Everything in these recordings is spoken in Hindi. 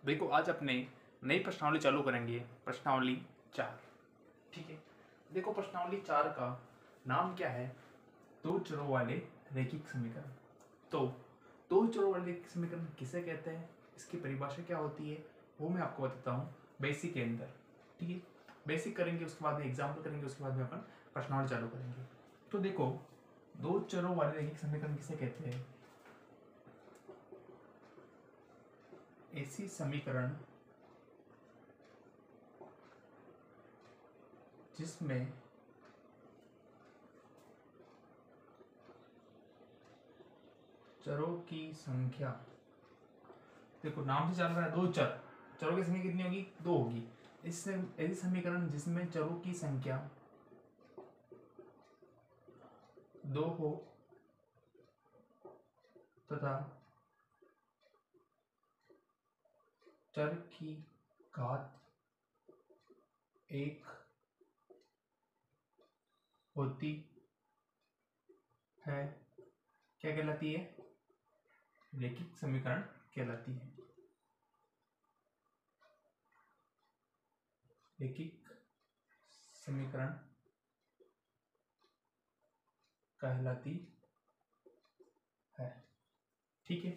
देखो आज अपने नई प्रश्नावली चालू करेंगे, प्रश्नावली 4। ठीक है, देखो प्रश्नावली 4 का नाम क्या है? दो चरों वाले रैखिक समीकरण। तो दो चरों वाले रैखिक समीकरण किसे कहते हैं, इसकी परिभाषा क्या होती है, वो मैं आपको बताता हूँ बेसिक के अंदर। ठीक है, बेसिक करेंगे, उसके बाद में एग्जाम्पल करेंगे, उसके बाद में अपन प्रश्नावली चालू करेंगे। तो देखो दो चरों वाले रैखिक समीकरण किसे कहते हैं? ऐसी समीकरण जिसमें चरों की संख्या, देखो नाम से चल रहा है दो चर, चरों की संख्या कितनी होगी? दो होगी। इससे ऐसी समीकरण जिसमें चरों की संख्या दो हो तथा चर की घात एक होती है, क्या कहलाती है? रैखिक समीकरण कहलाती है। रैखिक समीकरण कहलाती है। ठीक है,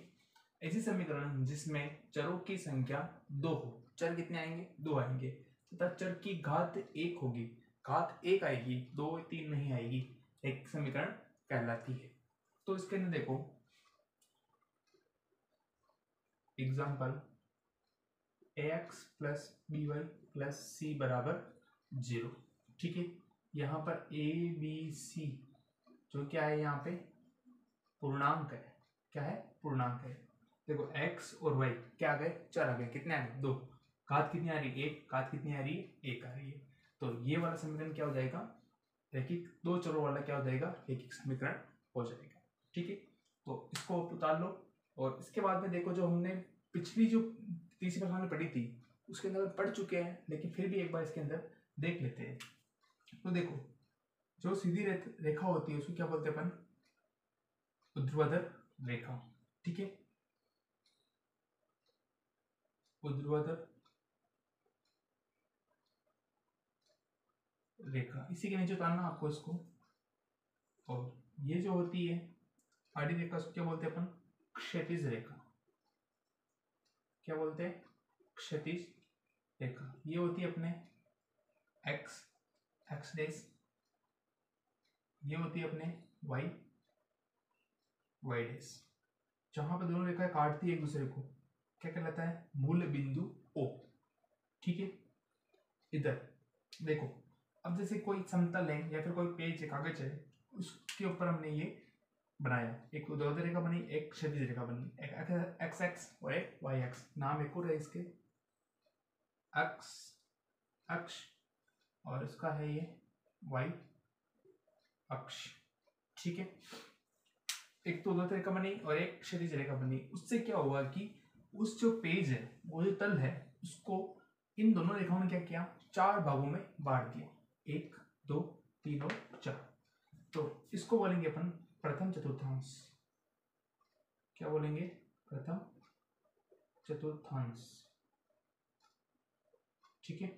ऐसी समीकरण जिसमें चरों की संख्या दो हो, चर कितने आएंगे? दो आएंगे, तथा चर की घात एक होगी, घात एक आएगी, दो तीन नहीं आएगी, एक समीकरण कहलाती है। तो इसके अंदर देखो example ax plus B Y plus C बराबर 0। ठीक है, यहाँ पर ए बी सी जो क्या है, यहाँ पे पूर्णांक है। क्या है? पूर्णांक है। देखो x और y क्या आ गए? चर आ गए। कितने आ गए? दो। घात कितनी आ रही है? एक। घात कितनी आ रही है? एक आ रही है। तो ये वाला समीकरण क्या हो जाएगा? रैखिक दो चरों वाला क्या हो जाएगा? रैखिक समीकरण हो जाएगा। ठीक है, तो इसको उतार लो। और इसके बाद में देखो जो हमने पिछली जो तीसरी प्रश्नावली पढ़ी थी उसके अंदर पढ़ चुके हैं, लेकिन फिर भी एक बार इसके अंदर देख लेते हैं। तो देखो जो सीधी रेखा होती है उसको क्या बोलते हैं अपन? ऊर्ध्वाधर रेखा। ठीक है, ऊर्ध्वाधर रेखा, इसी के नीचे उतारना आपको इसको। और ये जो होती है आड़ी रेखा उसको क्या बोलते हैं अपन? क्षैतिज रेखा। क्या बोलते हैं? क्षैतिज रेखा। ये होती है अपने एक्स, एक्स डेश। ये होती है अपने वाई, वाई डेश। जहां पर दोनों रेखाएं काटती है एक दूसरे को क्या कहलाता है? मूल बिंदु ओ। ठीक है, इधर देखो, अब जैसे कोई समतल है या फिर कोई पेज है, कागज है, उसके ऊपर हमने ये बनाया, एक ऊर्ध्वाधर रेखा बनी, एक क्षैतिज रेखा बनी, एक एक्स एक्स और एक वाई एक्स। नाम एक और है इसके, एक्स अक्ष, और इसका है ये वाई अक्ष। ठीक है, एक तो ऊर्ध्वाधर रेखा बनी और एक क्षैतिज रेखा बनी। उससे क्या हुआ कि उस जो पेज है, वो जो तल है, उसको इन दोनों रेखाओं ने क्या किया? चार भागों में बांट दिया, एक दो तीन और चार। तो इसको बोलेंगे अपन प्रथम चतुर्थांश। क्या बोलेंगे? प्रथम चतुर्थांश। ठीक है,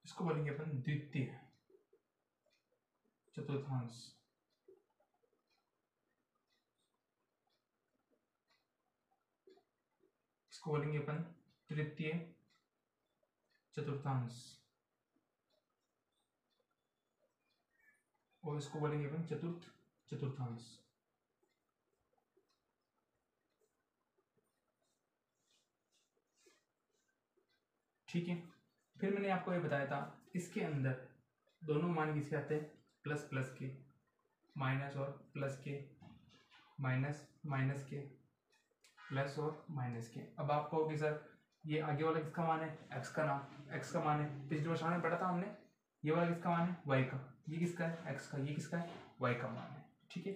इसको बोलेंगे अपन द्वितीय चतुर्थांश। इसको बोलेंगे अपन तृतीय चतुर्थांश, और इसको बोलेंगे अपन चतुर्थ चतुर्थांश। ठीक है, फिर मैंने आपको ये बताया था इसके अंदर दोनों मान किसके आते हैं? प्लस प्लस के, माइनस और प्लस के, माइनस माइनस के, प्लस और माइनस के। अब आप कहोगे सर ये आगे वाला किसका मान है? एक्स का नाम, एक्स का मान है। पिछले वर्ष में पढ़ा था हमने। ये वाला किसका मान है? वाई का। ये किसका है? एक्स का। ये किसका है? वाई का मान है। ठीक है,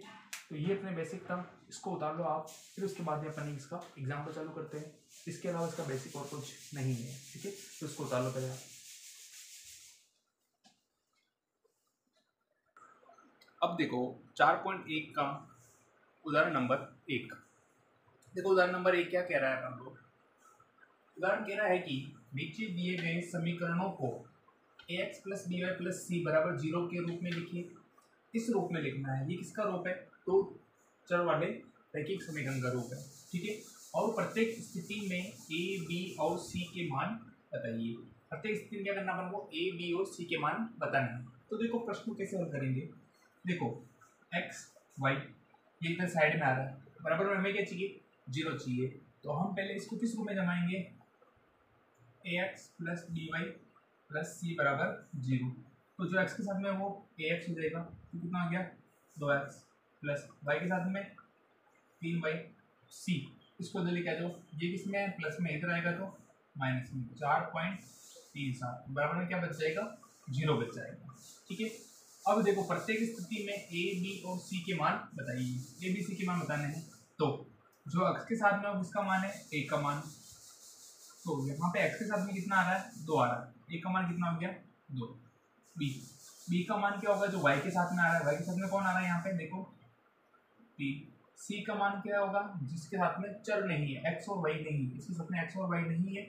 तो ये अपने बेसिक था, इसको उतार लो आप। फिर उसके बाद में अपन इसका एग्जाम्पल चालू करते हैं। इसके अलावा इसका बेसिक और कुछ नहीं है। ठीक है, तो इसको उतार लो पहले आप। अब देखो 4.1 का उदाहरण नंबर 1। देखो उदाहरण नंबर 1 क्या कह रहा है अपन को? उदाहरण कह रहा है कि नीचे दिए गए समीकरणों को ax plus B Y plus C बराबर 0 के रूप में लिखिए। इस रूप में लिखना है। ये किसका रूप है? तो चर वाले रैखिक समीकरण का रूप है, ठीक है। और प्रत्येक स्थिति में a, b और c के मान बताइए। प्रत्येक स्थिति में क्या करना अपन को? a, b और c के मान बताना है। तो देखो प्रश्न को कैसे हल करेंगे। देखो x, y ये इधर साइड में आ रहा है, बराबर में हमें क्या चाहिए? 0 चाहिए। तो हम पहले इसको किस रूप में जमाएंगे? ax plus B Y plus C बराबर 0। तो जो x के साथ में वो ax हो जाएगा, तो कितना आ गया? 2x प्लस y के साथ में 3y। इसको इधर लेके आ जाओ, ये किसमें है? प्लस में, इधर आएगा तो माइनस में। 4.37 बराबर में क्या बच जाएगा? 0 बच जाएगा, ठीक है। अब देखो प्रत्येक स्थिति में a, b और c के मान बताइए। a, b, c के मान बताने हैं। तो जो x के साथ में है उसका मान है a का मान। तो यहाँ पे x के साथ में कितना आ रहा है? 2 आ रहा है। a का मान कितना हो गया? 2। b का मान क्या होगा? जो y के साथ में आ रहा है। y के साथ में कौन आ रहा है यहाँ पे? देखो 3। c का मान क्या होगा? जिसके साथ में चर नहीं है, x और y नहीं है, इसके साथ में x और y नहीं है,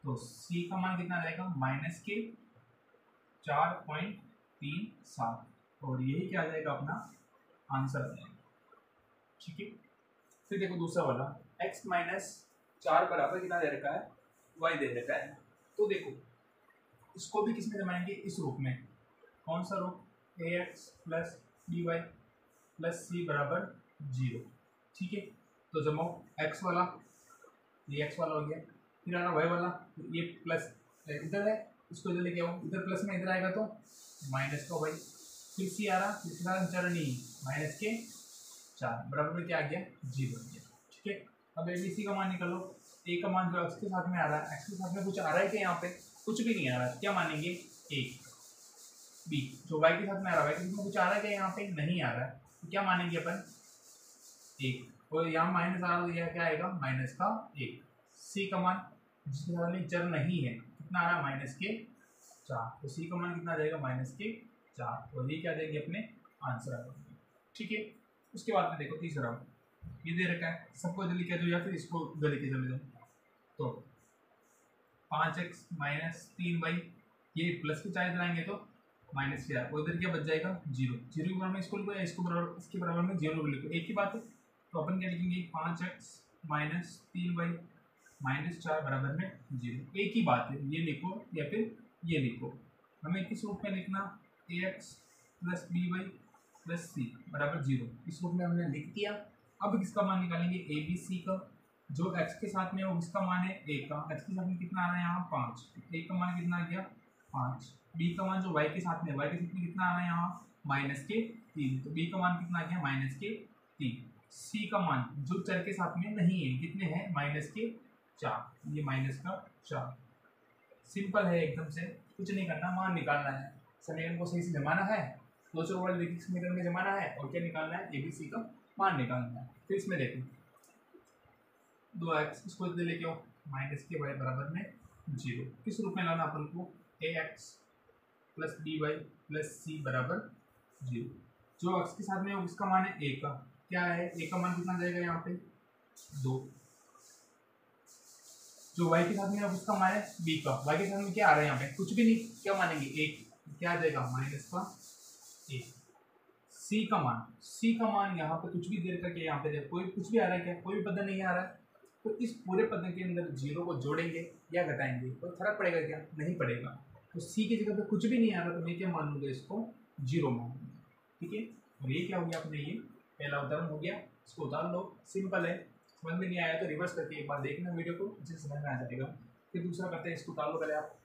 तो c का मान कितना आ जाएगा? माइनस के 4.37। और यही क्या आ जाएगा? अपना आंसर आ जाएगा, ठीक है। फिर देखो दूसरा वाला, x माइनस 4 बराबर कितना दे रखा है? y दे रखा है। तो देखो इसको भी किसमें जमाएंगे? इस रूप में। कौन सा रूप? ax plus B Y plus C बराबर 0, ठीक है। तो जमाओ x वाला, ये x वाला हो गया। फिर आ रहा y वाला, तो ये प्लस इधर है, इसको इधर लेके आओ, इधर प्लस में, इधर आएगा तो माइनस का y। फिर c आ रहा, इसका चर नहीं, माइनस के 4 बराबर में क्या आ गया? 0 आ गया, ठीक है। अब a b c का मान निकालो। a का मान जो x के साथ में आ रहा है, x के साथ में कुछ आ रहा है क्या? यहाँ पे कुछ भी नहीं आ रहा है, क्या मानेंगे? 1। b जो y के साथ में आ रहा है, y के साथ में कुछ आ रहा है क्या? यहाँ पे नहीं आ रहा है, तो क्या मानेंगे अपन? 1। और यहाँ माइनस आ रहा है, तो क्या आएगा? माइनस का 1। c का मान जिसके साथ में चर नहीं है कितना आ रहा है? माइनस के 4। तो c का मान कितना आ जाएगा? माइनस के 4। और ये क्या देंगे? अपने आंसर आ जाएंगे, ठीक है। उसके बाद में देखो तीसरा, ये दे रखा है, सबको इधर लिखे दो या फिर इसको इधर लेके चले जाओ। तो 5x माइनस 3y, ये प्लस के 4 इधर आएंगे तो माइनस 4, और इधर क्या बच जाएगा? 0। 0 के बराबर में इसको लिखो या इसको बराबर, इसके बराबर में 0 लिखो, एक ही बात है। तो अपन क्या लिखेंगे? 5x माइनस 3y माइनस 4 बराबर में 0, एक ही बात है। ये लिखो या फिर ये लिखो। हमें किस रूप में लिखना? ax plus B Y plus C बराबर 0, इस रूप में हमने लिख दिया। अब किसका मान निकालेंगे? ए बी सी का। जो x के साथ में है उसका मान है a का, x के साथ में कितना आ रहा है यहाँ? 5। a का मान कितना आ गया? 5। b का मान जो y के साथ में, y के साथ में कितना आ रहा है यहाँ? माइनस के 3, तो b का मान कितना आ गया? माइनस के 3। c का मान जो चर के साथ में नहीं है, कितने हैं? माइनस के 4, ये माइनस का 4। सिंपल है एकदम से, कुछ नहीं करना, मान निकालना है। समीकरण को सही से जमाना है, दो चर वाले रैखिक समीकरण में जमाना है, और क्या निकालना है? ए बी सी का मान निकालना है। फिर इसमें देखो 2x, इसको इधर लेके आओ, माइनस के y बराबर में 0। किस रूप में लाना अपन को? ax plus B Y plus C बराबर 0। जो x के साथ में है उसका मान है a का, क्या है? a का मान कितना जाएगा यहाँ पे? 2। जो y के साथ में है उसका मान है b का, y के साथ में क्या आ रहा है यहाँ पे? कुछ भी नहीं, क्या मानेंगे? 1, क्या आ जाएगा? माइनस का 1। c का मान यहाँ पे कुछ भी देर करके, यहाँ पे कोई कुछ भी आ रहा है क्या? कोई भी पद नहीं आ रहा है, तो इस पूरे पद के अंदर 0 को जोड़ेंगे या घटाएंगे, तो फर्क पड़ेगा क्या? नहीं पड़ेगा। तो c की जगह पे कुछ भी नहीं आ रहा, तो मैं क्या मान लूंगा? इसको 0 मान लूंगा, ठीक है। और ये क्या हो गया अपने? ये पहला उदाहरण हो गया, इसको उतार लो, सिंपल है। समझ में नहीं आया तो रिवर्स करके एक बार देखना वीडियो को, जिससे समझ में आ जाएगा। फिर दूसरा करते हैं, इसको उतार लो पहले आप।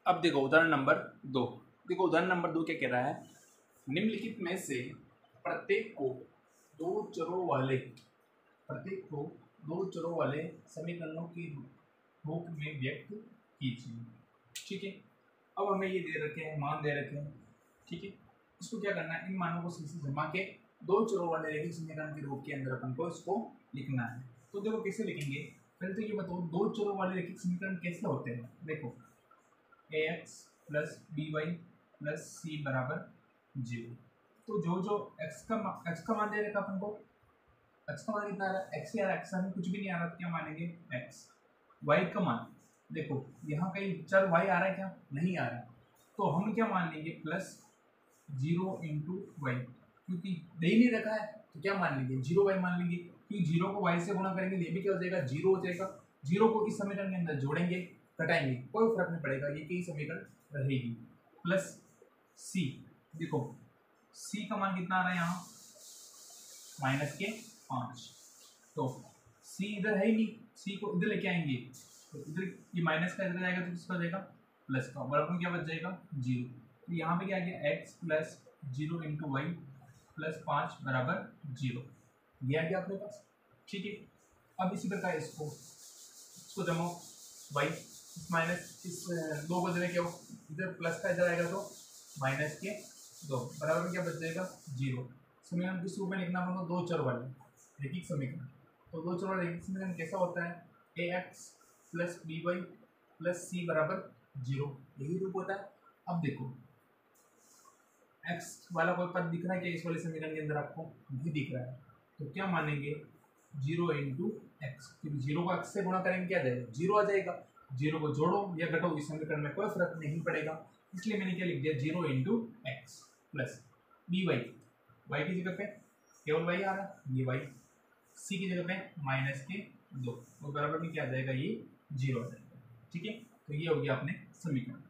अब देखो उदाहरण नंबर 2। देखो उदाहरण नंबर 2 क्या कह रहा है? निम्नलिखित में से प्रत्येक को दो चरों वाले समीकरणों के रूप में व्यक्त कीजिए, ठीक है। अब हमें ये दे रखे हैं, मान दे रखे हैं, ठीक है। इसको क्या करना है? इन मानों को सही से जमा के दो चरों वाले रैखिक समीकरण के रूप के अंदर अपन को इसको लिखना है। तो देखो कैसे लिखेंगे, पहले तो ये बताओ दो चरों वाले रैखिक समीकरण कैसे होते हैं। देखो ax plus B Y plus C बराबर 0। तो जो x का मान दे रखा अपन को, x का मान कितना आ रहा है, x या x में कुछ भी नहीं आ रहा तो क्या मानेंगे x। y का मान देखो यहाँ कहीं चर y आ रहा है क्या, नहीं आ रहा, तो हम क्या मान लेंगे प्लस 0 इंटू वाई, क्योंकि दे ही नहीं रखा है तो क्या मान लेंगे 0y मान लेंगे, क्योंकि 0 को y से गुणा करेंगे ये भी क्या हो जाएगा 0 हो जाएगा। 0 को इस समीकरण के अंदर जोड़ेंगे घटाएंगे कोई फर्क नहीं पड़ेगा, ये कई समीकरण रहेगी। प्लस c, देखो c का मान कितना आ रहा है यहाँ -5, तो c इधर है ही नहीं, c को इधर लेके आएंगे तो इधर ये माइनस का इधर जाएगा तो किसका हो जाएगा प्लस का, बराबर में क्या बच जाएगा 0। तो यहाँ पे क्या आ गया x plus 0 into y plus 5 बराबर 0, ये आ गया अपने पास। ठीक है, अब इसी प्रकार इसको जमाओ y माइनस इस 2 को जगह क्या हो, इधर प्लस का इधर आएगा तो -2 बराबर में क्या बच जाएगा 0। समीकरण किस रूप में लिखना होगा, दो चर वाले रैखिक समीकरण। तो दो चर वाले रैखिक समीकरण कैसा होता है ax plus B Y plus C बराबर 0, यही रूप होता है। अब देखो x वाला कोई पद दिख रहा है क्या इस वाले समीकरण के अंदर, आपको नहीं दिख रहा है, तो क्या मानेंगे 0 इंटू एक्स, क्योंकि 0 को x से गुणा करेंगे क्या जाएगा 0 आ जाएगा, 0 को जोड़ो या घटाओ इस समीकरण में कोई फर्क नहीं पड़ेगा, इसलिए मैंने क्या लिख दिया 0 into x plus B y, y की जगह पे केवल वाई आ रहा है ये वाई, सी की जगह पे -2 और बराबर में क्या आ जाएगा ये 0 आ जाएगा। ठीक है, तो ये हो गया अपने समीकरण।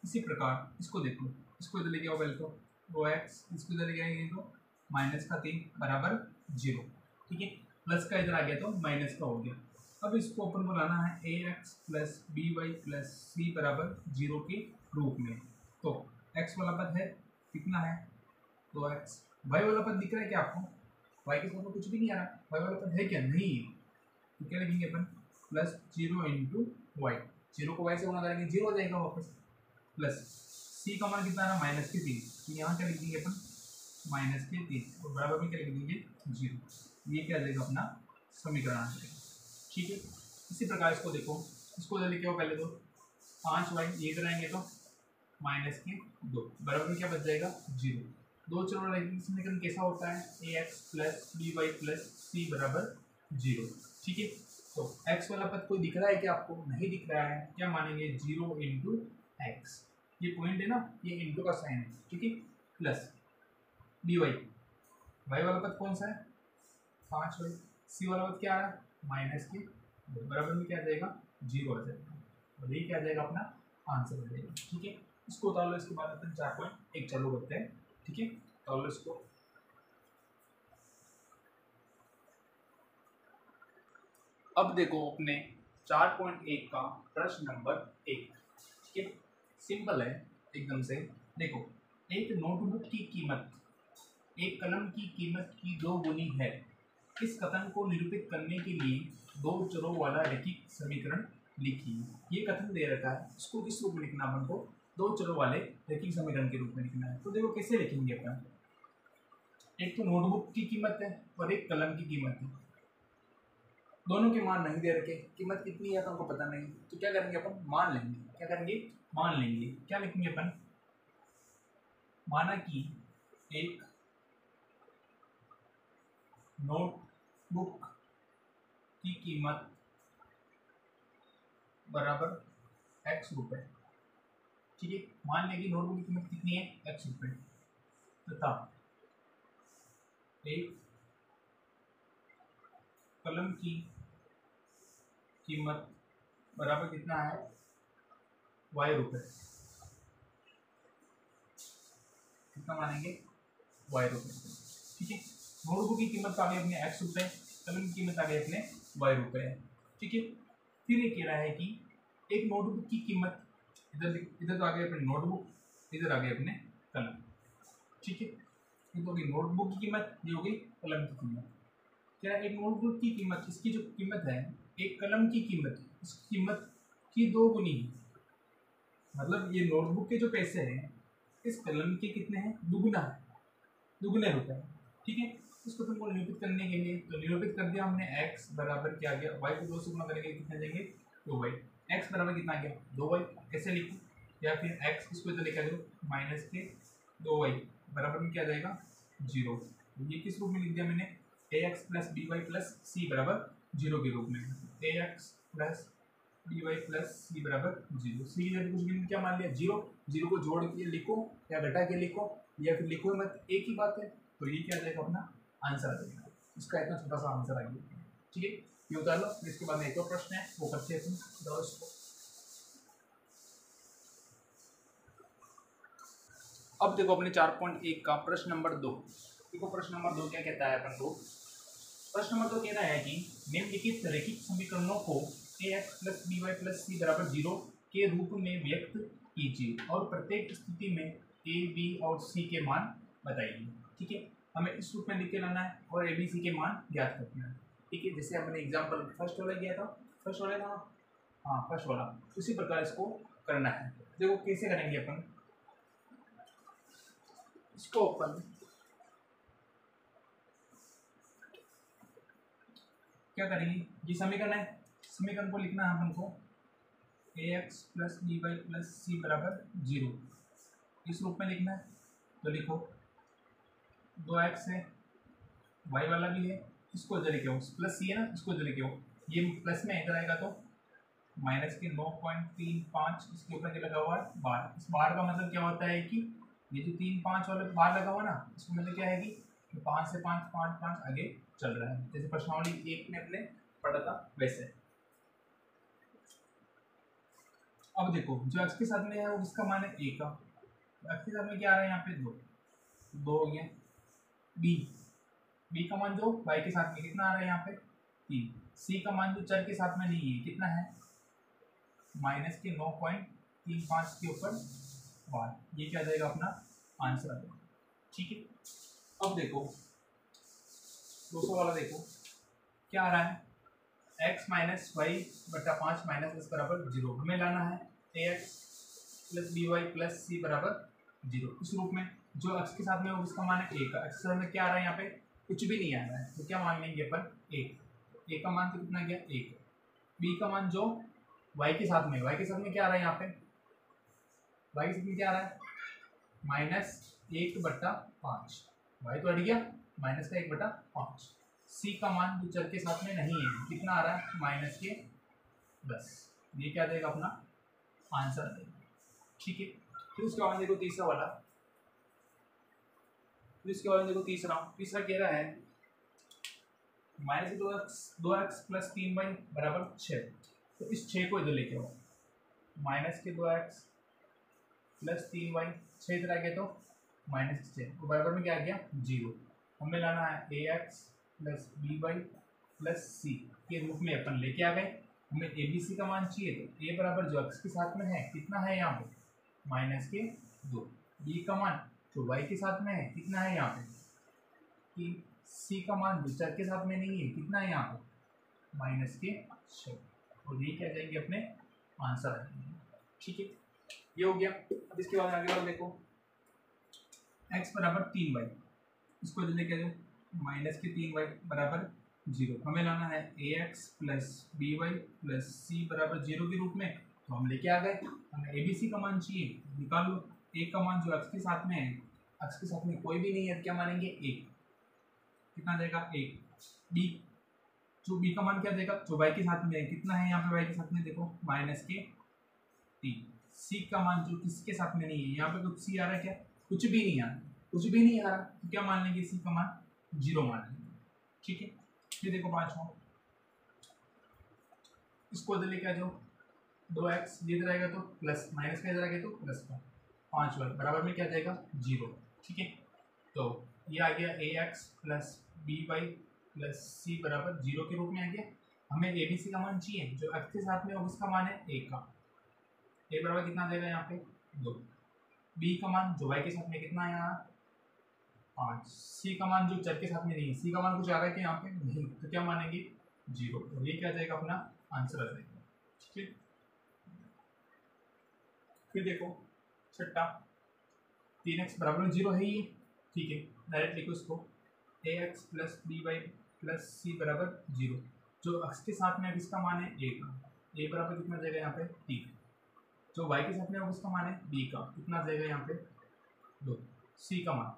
इसी प्रकार इसको देखो, इसको इधर लेके आओ पहले तो 2x, इसको इधर लेके आएंगे तो -3 बराबर 0। ठीक है, प्लस का इधर आ गया तो माइनस का हो गया। अब इसको अपन को लाना है ax plus B Y plus C बराबर 0 के रूप में। तो x वाला पद है कितना है 2x, y वाला पद दिख रहा है क्या आपको, y के साथ में कुछ भी नहीं आ रहा, y वाला पद है क्या नहीं है, तो क्या लिखेंगे अपन प्लस 0 इंटू वाई, 0 को y से गुणा करेंगे 0 हो जाएगा वापस, प्लस c का मान कितना है -3, तो यहाँ क्या लिख देंगे अपन -3 और बराबर में क्या लिख देंगे 0, ये क्या आ जाएगा अपना समीकरण आ जाएगा। ठीक है, इसी प्रकार इसको देखो, इसको इधर लेके आओ पहले तो 5y, ये इधर आएंगे तो -2 बराबर में क्या बच जाएगा 0। दो चर वाला रैखिक समीकरण कैसा होता है ax plus B Y plus C बराबर 0। ठीक है, तो x वाला पद कोई दिख रहा है क्या आपको, नहीं दिख रहा है, क्या मानेंगे 0 इंटू एक्स, ये पॉइंट है ना, ये इंटू का साइन है। ठीक है, प्लस बी वाई, वाई वाला पद कौन सा है 5y, सी वाला पद क्या आ रहा है -2 बराबर में क्या आ जाएगा 0 आ जाएगा, और ये क्या आ जाएगा अपना आंसर आ जाएगा। ठीक है, इसको उतार लो, इसके बाद अपन 4.1 चालू करते हैं। ठीक है, उतार लो इसको। अब देखो अपने 4.1 का प्रश्न नंबर 1। ठीक है, सिंपल है एकदम से। देखो, एक नोटबुक की कीमत एक कलम की कीमत की 2 गुनी है, इस कथन को निरूपित करने के लिए दो चरों वाला रैखिक समीकरण लिखिए। ये कथन दे रखा है, इसको किस रूप में लिखना है अपन को, दो चरों वाले रैखिक समीकरण के रूप में लिखना है। तो देखो कैसे लिखेंगे अपन, एक तो नोटबुक की कीमत है और एक कलम की कीमत है, दोनों के मान नहीं दे रखे, कीमत कितनी है तो हमको पता नहीं, तो क्या करेंगे अपन मान लेंगे, क्या करेंगे मान लेंगे। क्या लिखेंगे अपन, माना कि एक नोटबुक की कीमत बराबर x रुपए। ठीक है, मान लेंगे नोटबुक की कीमत कितनी है x रुपए, तथा एक कलम की कीमत बराबर कितना है y रुपए, कितना मानेंगे y रुपए। ठीक है, नोटबुक की कीमत आ गई अपने x रुपए, कलम की कीमत आ गई अपने y रुपए। ठीक है, फिर ये कह रहा है कि एक नोटबुक की कीमत, इधर तो आ गई अपने नोटबुक, इधर आ गए अपने कलम। ठीक है, ये तो होगी नोटबुक की कीमत, ये होगी कलम की कीमत। क्या एक नोटबुक की कीमत, इसकी जो कीमत है एक कलम की कीमत, इस कीमत की 2 गुनी है, मतलब ये नोटबुक के जो पैसे हैं इस कलम के कितने हैं दुगुना है, दुगुने रुपए। ठीक है, इसको तुमको निरूपित करने के लिए तो निरूपित कर दिया हमने, x बराबर क्या आ गया, y को 2 से गुणा करेंगे कितने देंगे 2y, x बराबर कितना आ गया 2y, कैसे लिखूं, या फिर x इसको इधर लेकर जाओ -2y बराबर में क्या आ जाएगा जीरो। ये किस रूप में लिख दिया मैंने, A X plus B Y plus C बराबर जीरो के रूप में। A X plus B Y plus C बराबर जीरो। सी की जगह कुछ भी क्या मान लिया, जीरो। जीरो को जोड़ के लिखो या घटा के लिखो या फिर लिखो मत, एक ही बात है। तो ये क्या आ जाएगा अपना आंसर आ जाएगा। इसका इतना छोटा सा आंसर आ गया। ठीक है, ये उतार लो। फिर इसके बाद में एक और प्रश्न है, वो करते हैं दोस्तों। अब देखो अपने 4.1 का प्रश्न नंबर 2। देखो प्रश्न नंबर 2 क्या कहता है अपन को। प्रश्न नंबर 2 कह रहा है कि निम्नलिखित रैखिक समीकरणों को A X plus B Y plus C बराबर जीरो के रूप में व्यक्त कीजिए और प्रत्येक स्थिति में ए बी और सी के मान बताइए। ठीक है, हमें इस रूप में लिख के लाना है और ए बी सी के मान ज्ञात करना है। ठीक है, जैसे अपने एग्जाम्पल फर्स्ट वाला किया था, फर्स्ट वाला था, हाँ फर्स्ट वाला, उसी प्रकार इसको करना है। देखो कैसे करेंगे अपन इसको। अपन क्या करेंगे, ये समीकरण है, समीकरण को लिखना है अपन को A X plus B Y plus C बराबर जीरो, इस रूप में लिखना है। तो लिखो 2x है, y वाला भी है, इसको इधर लेके आओ, प्लस सी है ना, इसको इधर लेके आओ। ये प्लस में इधर आएगा तो माइनस के 9.35, इसके ऊपर क्या लगा हुआ है बार। इस बार का मतलब क्या होता है कि ये जो 3-5 वाला बार लगा हुआ ना, इसका मतलब क्या है कि 5 से 5 5 5 आगे चल रहा है, जैसे प्रश्नावली 1 में अपने पढ़ा था वैसे। अब देखो जो x के साथ में है वो किसका मान है, a का। x के साथ में क्या आ रहा है यहाँ पे, 2 हो गया। b का मान जो y के साथ में कितना आ रहा है यहाँ पे 3। c का मान जो चर के साथ में नहीं है कितना है, माइनस के 9.35 के ऊपर बार। ये क्या जाएगा अपना आंसर आ जाएगा। ठीक है, अब देखो दूसरा वाला देखो क्या आ रहा है, x माइनस वाई बटा 5 माइनस एस बराबर जीरो। हमें लाना है A X plus B Y plus C बराबर जीरो। इस रूप में जो x के साथ में वो इसका मान है a का। x के साथ में क्या आ रहा है यहाँ पे, कुछ भी नहीं आ रहा है, तो क्या मान लेंगे अपन a का मान तो कितना गया 1। b का मान जो y के साथ में, y के साथ में क्या आ रहा है यहाँ पे, y के साथ में क्या आ रहा है माइनस 1/5, y तो हट गया, माइनस का 1/5। c का मान जो चर के साथ में नहीं है कितना आ रहा है माइनस के 10। ये क्या देगा अपना आंसर देगा। ठीक है, फिर उसके बाद देखो तीसरा वाला, फिर उसके बाद देखो तीसरा कह रहा है माइनस 2x प्लस 3y बराबर 6। तो इस 6 को इधर लेके आओ, माइनस के 2x प्लस 3y, 6 इधर आ गया तो माइनस 6, तो बराबर में क्या आ गया जीरो। हमें लाना है A X plus B Y plus C के रूप में अपन लेके आ गए। हमें ए बी सी का मान चाहिए, तो ए बराबर जो एक्स के साथ में है कितना है यहाँ पे माइनस के 2, बी का मान जो वाई के साथ में है कितना है यहाँ पे कि सी का मान जो चर के साथ में नहीं है कितना है यहाँ पे माइनस के 6। और ये क्या जाएंगे अपने आंसर आ जाएंगे। ठीक है, ये हो गया। अब इसके बाद आगे और देखो x बराबर 3y, इसको जल्दी कह दो माइनस के 3y बराबर जीरो। हमें लाना है A X plus B Y plus C बराबर जीरो के रूप में। तो हम लेके आ गए, हमें ए बी सी का मान चाहिए, निकाल लो। ए का मान जो x के साथ में है, x के साथ में कोई भी नहीं है, क्या मानेंगे 1, कितना देगा 1। बी जो बी का मान क्या देगा, जो y के साथ में है कितना है यहाँ पे y के साथ में देखो माइनस के 3। सी का मान जो किसके साथ में नहीं है, यहाँ पे कुछ सी आ रहा है क्या, कुछ भी नहीं आ रहा, कुछ भी नहीं आ रहा, तो क्या मान लेंगे सी का मान जीरो मान लेंगे। ठीक है, फिर देखो पांचवा, इसको इधर लेके आ जाओ, 2x इधर आएगा तो प्लस, माइनस का इधर आ गया तो प्लस का, 5 बराबर में क्या जाएगा जीरो। ठीक है, तो ये आ गया A X plus B Y plus C बराबर जीरो के रूप में आ गया। हमें ए बी सी का मान चाहिए, जो x के साथ में होगा उसका मान है a का। a बराबर कितना देगा यहाँ पे 2। b का मान जो y के साथ में कितना है यहाँ 5। c का मान जो चर के साथ में नहीं है, c का मान कुछ आ रहा है कि यहाँ पे नहीं, तो क्या मानेंगे जीरो। तो ये क्या जाएगा अपना आंसर आ जाएगा। ठीक है, फिर देखो छठा, 3x बराबर में जीरो है ही। ठीक है, डायरेक्ट लिखो इसको A X plus B Y plus C बराबर जीरो। जो x के साथ में इसका मान है a का, a बराबर कितना जाएगा यहाँ पे 3। जो y के साथ में उसका मान है b का, कितना जाएगा यहाँ पे 2। c का मान,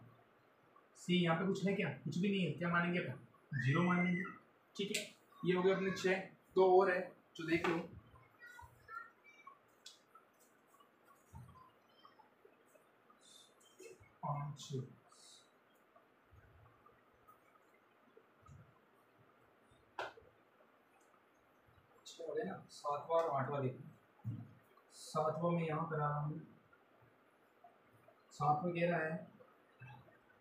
सी यहाँ पे कुछ है क्या? कुछ भी नहीं है, क्या मानेंगे अपन? 0 मानेंगे। ठीक है, ये हो गए अपने 6। 2 और है जो देख लो। हो गया ना। 7वां और 8वां देखो। 7वां में यहाँ करा रहा हूँ। 7 में कह रहा है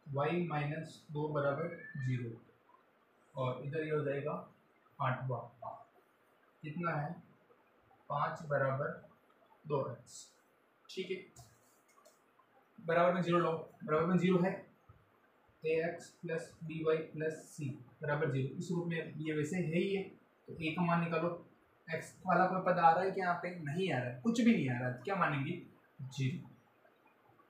y माइनस 2 बराबर 0 और इधर ये हो जाएगा 8वां। कितना है? 5 बराबर 2x। ठीक है, बराबर में 0 लो। बराबर में 0 है ax plus B Y plus C बराबर 0। इस रूप में ये वैसे है ही है, तो a का मान निकालो। x वाला कोई पद आ रहा है क्या? यहाँ पे नहीं आ रहा है, कुछ भी नहीं आ रहा है, क्या मानेंगे? 0।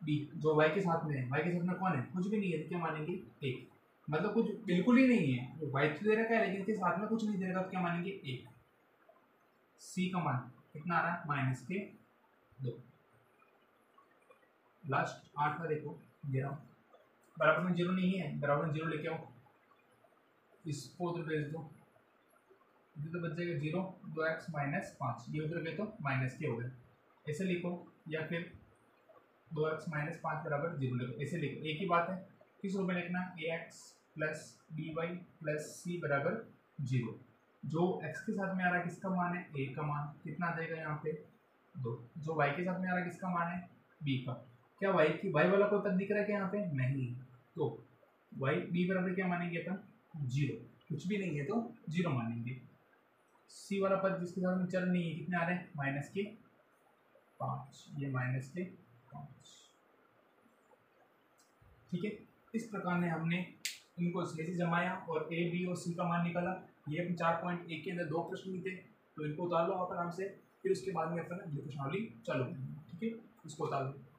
b जो y के साथ में है, y के साथ में कौन है? कुछ भी नहीं है, तो क्या मानेंगे? 1। मतलब कुछ बिल्कुल ही नहीं है, y तो दे रखा है लेकिन इसके साथ में कुछ नहीं दे रखा, तो क्या मानेंगे? 1। c का मान कितना आ रहा है? माइनस के 2। लास्ट 8 का देखो, दे रहा हूँ। बराबर में 0 नहीं है, बराबर में 0 लेके आओ, इसको उधर भेज दो। इधर तो बच जाएगा 0, 2x माइनस 5। ये उधर गए तो माइनस के हो गए, ऐसे लिखो। या फिर 2x माइनस 5 बराबर 0 लिखो, ऐसे लिखो। एक ही बात है, किस रूप में लिखना? ax plus B Y plus C बराबर 0। जो x के साथ में आ रहा है किसका मान है? a का मान। कितना आ जाएगा यहाँ पे? 2। जो y के साथ में आ रहा है किसका मान है? b का। क्या y वाला कोई पद दिख रहा है क्या यहाँ पे? नहीं। तो y b बराबर क्या मानेंगे अपन? 0। कुछ भी नहीं है तो 0 मानेंगे। c वाला पद जिसके साथ में चल नहीं है, कितने आ रहे हैं? माइनस के 5। ये माइनस के 5। ठीक है, इस प्रकार ने हमने इनको ऐसे जमाया और a, b और c का मान निकाला। ये 4.1 के अंदर 2 प्रश्न थे, तो इनको उतार लो आप आराम से। फिर उसके बाद में अपन अगली प्रश्नावली चालू करेंगे। ठीक है, इसको उतार लो।